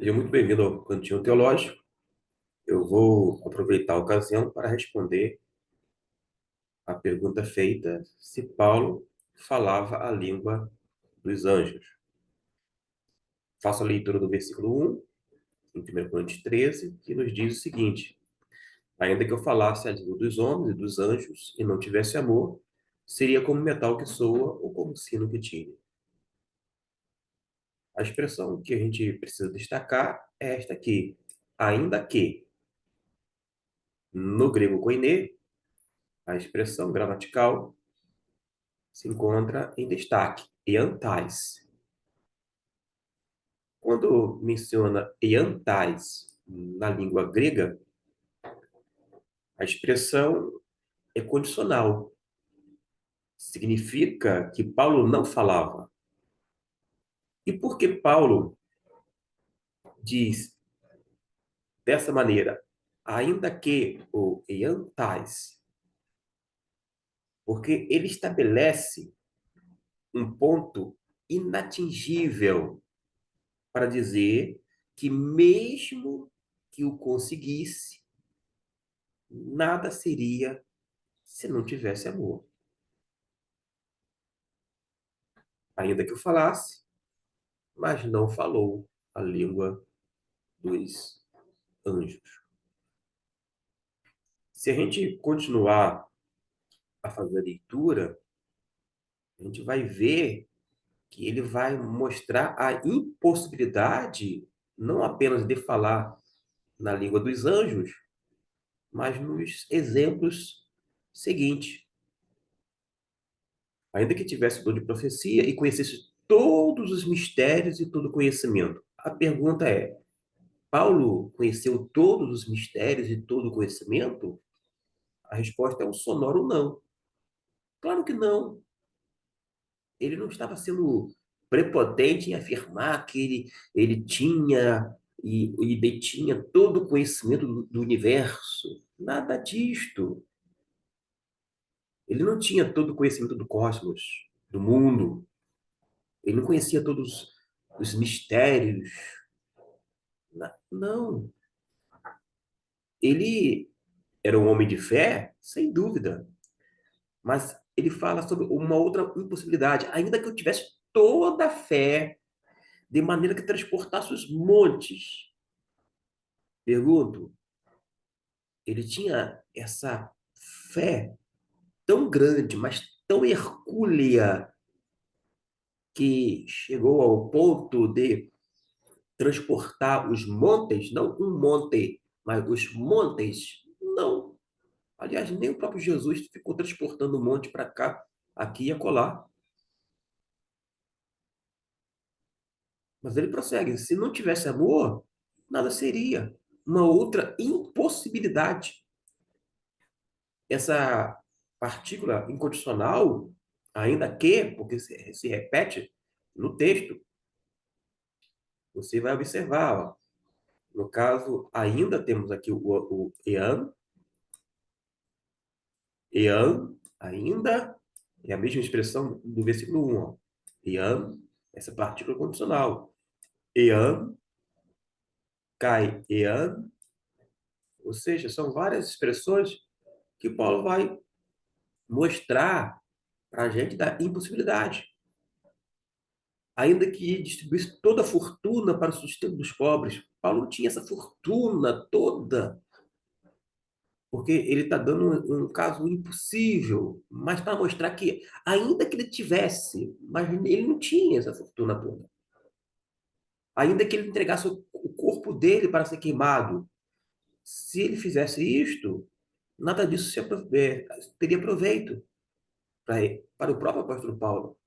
Seja muito bem-vindo ao Cantinho Teológico. Eu vou aproveitar a ocasião para responder a pergunta feita se Paulo falava a língua dos anjos. Faço a leitura do versículo 1, em 1 Coríntios 13, que nos diz o seguinte: Ainda que eu falasse a língua dos homens e dos anjos e não tivesse amor, seria como metal que soa ou como sino que tine. A expressão que a gente precisa destacar é esta aqui: ainda que. No grego koiné, a expressão gramatical se encontra em destaque, eantais. Quando menciona eantais na língua grega, a expressão é condicional. Significa que Paulo não falava. E por que Paulo diz dessa maneira, ainda que o eantais? Porque ele estabelece um ponto inatingível para dizer que mesmo que o conseguisse, nada seria se não tivesse amor. Ainda que eu falasse, mas não falou a língua dos anjos. Se a gente continuar a fazer a leitura, a gente vai ver que ele vai mostrar a impossibilidade não apenas de falar na língua dos anjos, mas nos exemplos seguintes. Ainda que tivesse dom de profecia e conhecesse todos os mistérios e todo conhecimento. A pergunta é: Paulo conheceu todos os mistérios e todo o conhecimento? A resposta é um sonoro não. Claro que não. Ele não estava sendo prepotente em afirmar que ele tinha e detinha todo o conhecimento do universo. Nada disto. Ele não tinha todo o conhecimento do cosmos, do mundo. Ele não conhecia todos os mistérios. Não. Ele era um homem de fé, sem dúvida. Mas ele fala sobre uma outra impossibilidade. Ainda que eu tivesse toda a fé, de maneira que transportasse os montes. Pergunto, ele tinha essa fé tão grande, mas tão hercúlea, que chegou ao ponto de transportar os montes, não um monte, mas os montes? Não. Aliás, nem o próprio Jesus ficou transportando um monte para cá, aqui e acolá. Mas ele prossegue: se não tivesse amor, nada seria. Uma outra impossibilidade. Essa partícula incondicional, ainda que, porque se repete no texto, você vai observar, ó, no caso, ainda temos aqui o ean, ean, ainda, é a mesma expressão do versículo 1, ó. Ean, essa partícula condicional. Ean, kai, ean, ou seja, são várias expressões que Paulo vai mostrar para a gente da impossibilidade. Ainda que distribuísse toda a fortuna para o sustento dos pobres, Paulo não tinha essa fortuna toda, porque ele está dando um caso impossível, mas para mostrar que, ainda que ele tivesse, mas ele não tinha essa fortuna toda. Ainda que ele entregasse o corpo dele para ser queimado, se ele fizesse isto, nada disso teria proveito para o próprio apóstolo Paulo.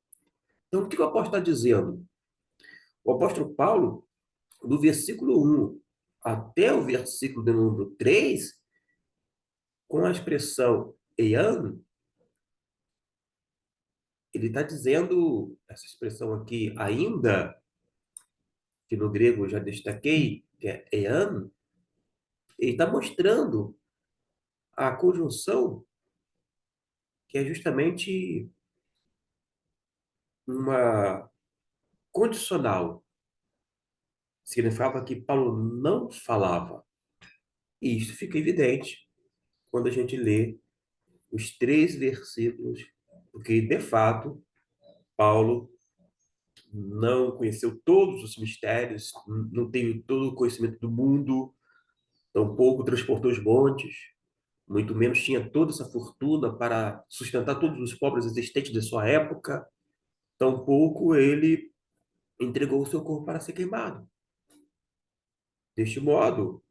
Então, o que o apóstolo está dizendo? O apóstolo Paulo, do versículo 1 até o versículo de número 3, com a expressão eian, ele está dizendo, essa expressão aqui, ainda, que no grego eu já destaquei, que é eian, ele está mostrando a conjunção que é justamente uma condicional. significava que Paulo não falava. E isso fica evidente quando a gente lê os 3 versículos, porque, de fato, Paulo não conheceu todos os mistérios, não teve todo o conhecimento do mundo, tampouco transportou os montes, muito menos tinha toda essa fortuna para sustentar todos os pobres existentes de sua época, tampouco ele entregou o seu corpo para ser queimado. Deste modo,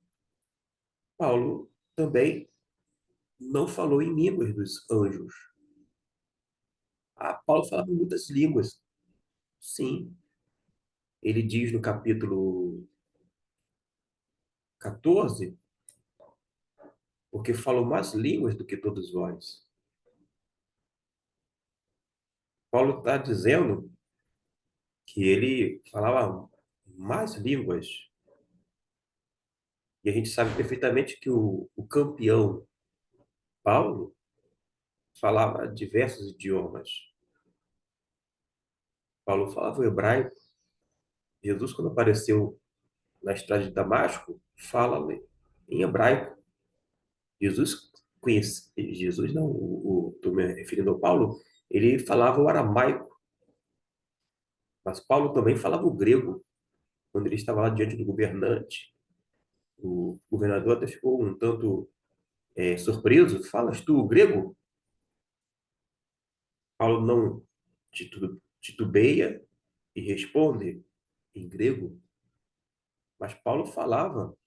Paulo também não falou em línguas dos anjos. Paulo falava muitas línguas. Sim, ele diz no capítulo 14, porque falo mais línguas do que todos vós. Paulo está dizendo que ele falava mais línguas. E a gente sabe perfeitamente que o campeão Paulo falava diversos idiomas. Paulo falava o hebraico. Jesus, quando apareceu na estrada de Damasco, fala em hebraico. Jesus conhece, Jesus não, estou me referindo ao Paulo, ele falava o aramaico, mas Paulo também falava o grego, quando ele estava lá diante do governante. O governador até ficou um tanto surpreso. Falas tu o grego? Paulo não titubeia e responde em grego, mas Paulo falava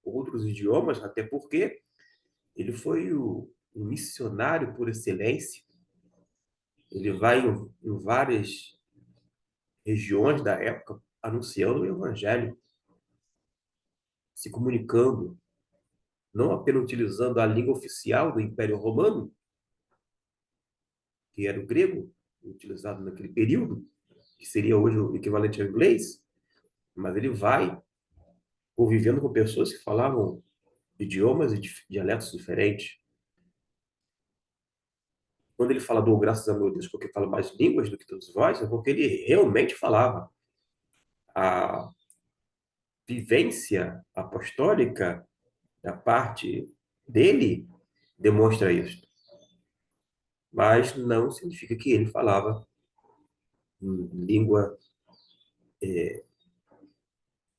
outros idiomas, até porque ele foi o missionário por excelência. Ele vai em várias regiões da época anunciando o evangelho, se comunicando, não apenas utilizando a língua oficial do Império Romano, que era o grego, utilizado naquele período, que seria hoje o equivalente ao inglês, mas ele vai convivendo com pessoas que falavam idiomas e dialetos diferentes. Quando ele fala, dou graças a meu Deus porque fala mais línguas do que todos vós, é porque ele realmente falava. A vivência apostólica da parte dele demonstra isso. Mas não significa que ele falava em língua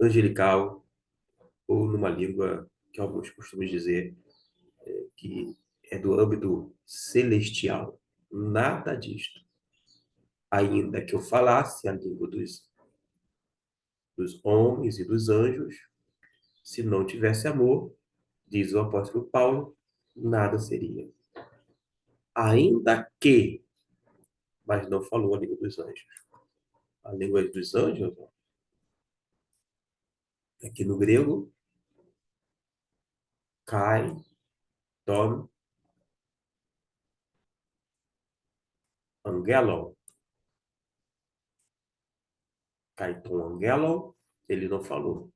angelical ou numa língua que alguns costumam dizer que é do âmbito celestial. Nada disto. Ainda que eu falasse a língua dos homens e dos anjos, se não tivesse amor, diz o apóstolo Paulo, nada seria. Ainda que, mas não falou a língua dos anjos. A língua dos anjos, aqui no grego, kai, ton, angelon. Kai, ton, angelon, ele não falou.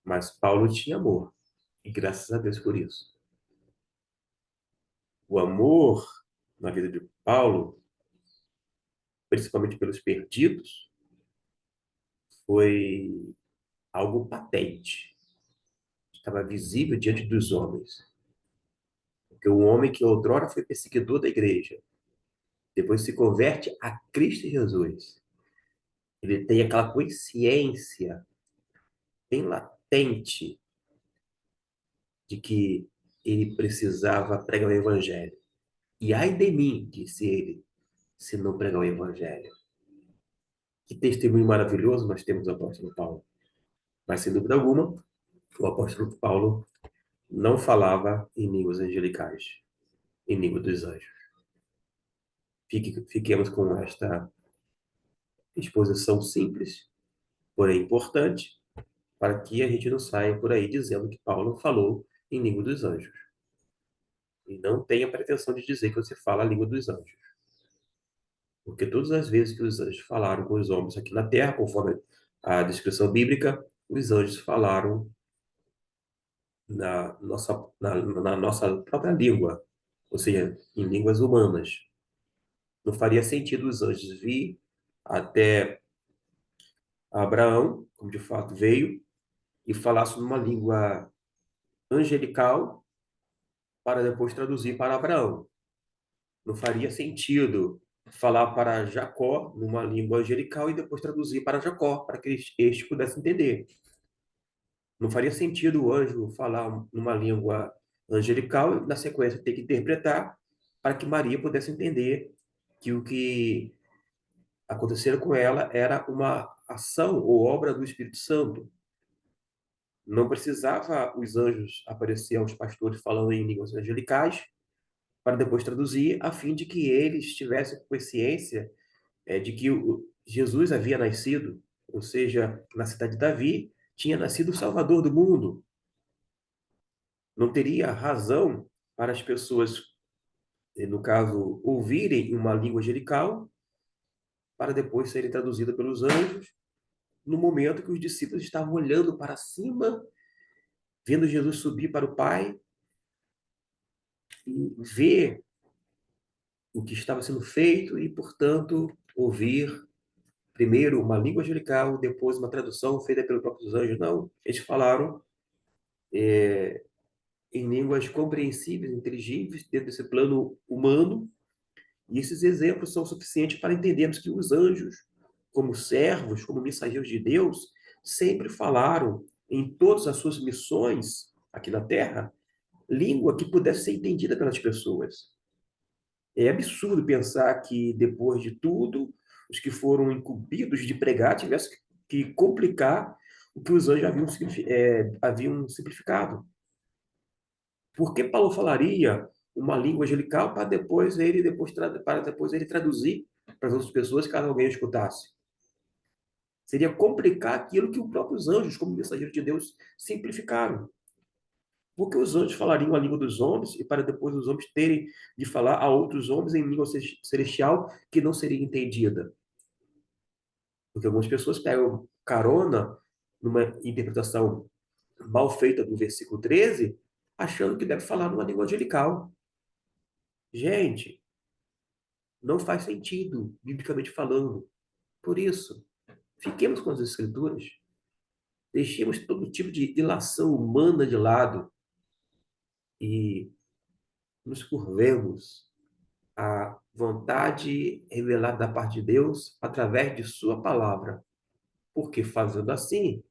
Mas Paulo tinha amor. E graças a Deus por isso. O amor na vida de Paulo, principalmente pelos perdidos, foi algo patente. Estava visível diante dos homens. Porque o homem que outrora foi perseguidor da igreja, depois se converte a Cristo Jesus. Ele tem aquela consciência bem latente de que ele precisava pregar o evangelho. E ai de mim, disse ele, se não pregar o evangelho. Que testemunho maravilhoso nós temos do apóstolo Paulo. Mas, sem dúvida alguma, o apóstolo Paulo não falava em línguas angelicais, em língua dos anjos. Fiquemos com esta exposição simples, porém importante, para que a gente não saia por aí dizendo que Paulo falou em língua dos anjos. E não tenha pretensão de dizer que você fala a língua dos anjos. Porque todas as vezes que os anjos falaram com os homens aqui na terra, conforme a descrição bíblica, os anjos falaram na nossa própria língua, ou seja, em línguas humanas. Não faria sentido os anjos vir até a Abraão, como de fato veio, e falasse numa língua angelical para depois traduzir para Abraão. Não faria sentido falar para Jacó numa língua angelical e depois traduzir para Jacó, para que este pudesse entender. Não faria sentido o anjo falar numa língua angelical e, na sequência, ter que interpretar para que Maria pudesse entender que o que aconteceu com ela era uma ação ou obra do Espírito Santo. Não precisava os anjos aparecer aos pastores falando em línguas angelicais para depois traduzir, a fim de que eles tivessem consciência de que Jesus havia nascido, ou seja, na cidade de Davi, tinha nascido o Salvador do mundo. Não teria razão para as pessoas, no caso, ouvirem uma língua angelical para depois serem traduzidas pelos anjos, no momento que os discípulos estavam olhando para cima, vendo Jesus subir para o Pai e ver o que estava sendo feito e, portanto, ouvir primeiro uma língua angelical, depois uma tradução feita pelos próprios anjos. Não, eles falaram em línguas compreensíveis, inteligíveis, dentro desse plano humano, e esses exemplos são suficientes para entendermos que os anjos, como servos, como mensageiros de Deus, sempre falaram em todas as suas missões aqui na Terra, língua que pudesse ser entendida pelas pessoas. É absurdo pensar que, depois de tudo, os que foram incumbidos de pregar tivessem que complicar o que os anjos haviam simplificado. Por que Paulo falaria uma língua angelical para depois ele traduzir para as outras pessoas caso alguém o escutasse? Seria complicar aquilo que os próprios anjos, como mensageiros de Deus, simplificaram. Porque os anjos falariam a língua dos homens e para depois os homens terem de falar a outros homens em língua celestial que não seria entendida. Porque algumas pessoas pegam carona numa interpretação mal feita do versículo 13, achando que deve falar numa língua angelical. Gente, não faz sentido, biblicamente falando. Por isso, fiquemos com as Escrituras, deixemos todo tipo de ilação humana de lado e nos curvemos à vontade revelada da parte de Deus através de Sua palavra. Porque fazendo assim,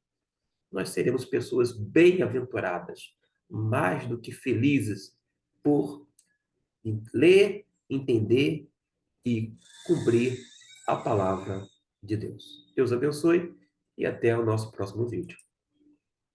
nós seremos pessoas bem-aventuradas, mais do que felizes por ler, entender e cumprir a palavra de Deus. Deus abençoe e até o nosso próximo vídeo.